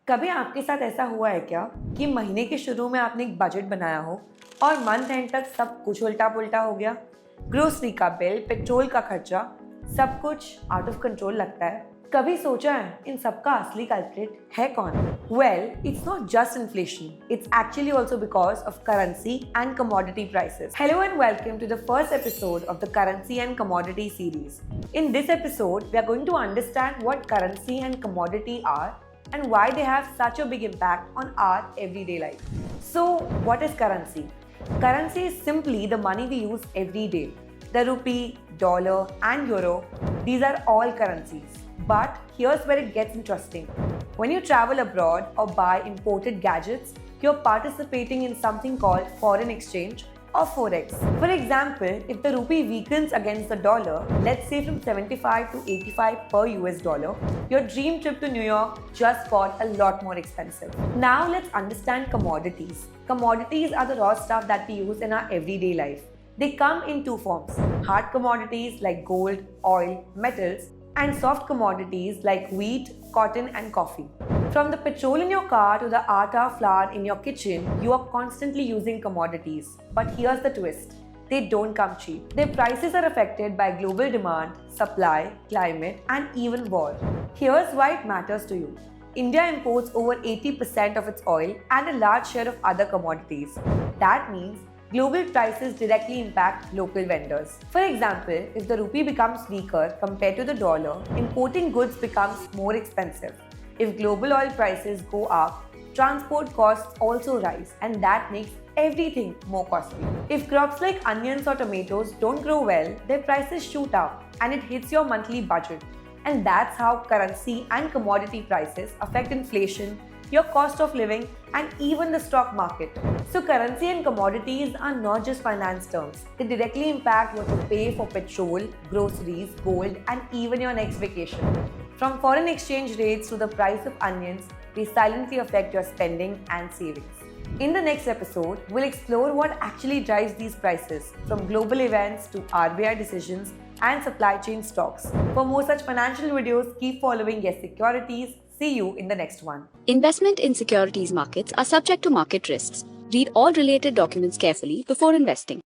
कभी आपके साथ ऐसा हुआ है क्या कि महीने के शुरू में आपने एक बजट बनाया हो और मंथ एंड तक सब कुछ उल्टा पुल्टा हो गया? ग्रोसरी का बिल, पेट्रोल का खर्चा, सब कुछ आउट ऑफ कंट्रोल लगता है। कभी सोचा है इन सबका असली कल्प्रिट है कौन? Well, it's not just inflation, it's actually also because of currency and commodity prices. Hello and welcome to the first episode of the currency and commodity series. In this episode, we are going to understand what currency and commodity are and why they have such a big impact on our everyday life. So, what is currency? Currency is simply the money we use every day. The rupee, dollar, and euro, these are all currencies. But here's where it gets interesting. When you travel abroad or buy imported gadgets, you're participating in something called foreign exchange or forex. For example, if the rupee weakens against the dollar, let's say from 75 to 85 per US dollar, your dream trip to New York just got a lot more expensive. Now let's understand commodities. Commodities are the raw stuff that we use in our everyday life. They come in two forms: hard commodities like gold, oil, metals, and soft commodities like wheat, cotton, and coffee. From the petrol in your car to the atta flour in your kitchen, you are constantly using commodities. But here's the twist: they don't come cheap. Their prices are affected by global demand, supply, climate, and even war. Here's why it matters to you. India imports over 80% of its oil and a large share of other commodities. That means global prices directly impact local vendors. For example, if the rupee becomes weaker compared to the dollar, importing goods becomes more expensive. If global oil prices go up, transport costs also rise, and that makes everything more costly. If crops like onions or tomatoes don't grow well, their prices shoot up and it hits your monthly budget. And that's how currency and commodity prices affect inflation, your cost of living, and even the stock market. So currency and commodities are not just finance terms. They directly impact what you pay for petrol, groceries, gold, and even your next vacation. From foreign exchange rates to the price of onions, they silently affect your spending and savings. In the next episode, we'll explore what actually drives these prices, from global events to RBI decisions and supply chain stocks. For more such financial videos, keep following Yes Securities. See you in the next one. Investment in securities markets are subject to market risks. Read all related documents carefully before investing.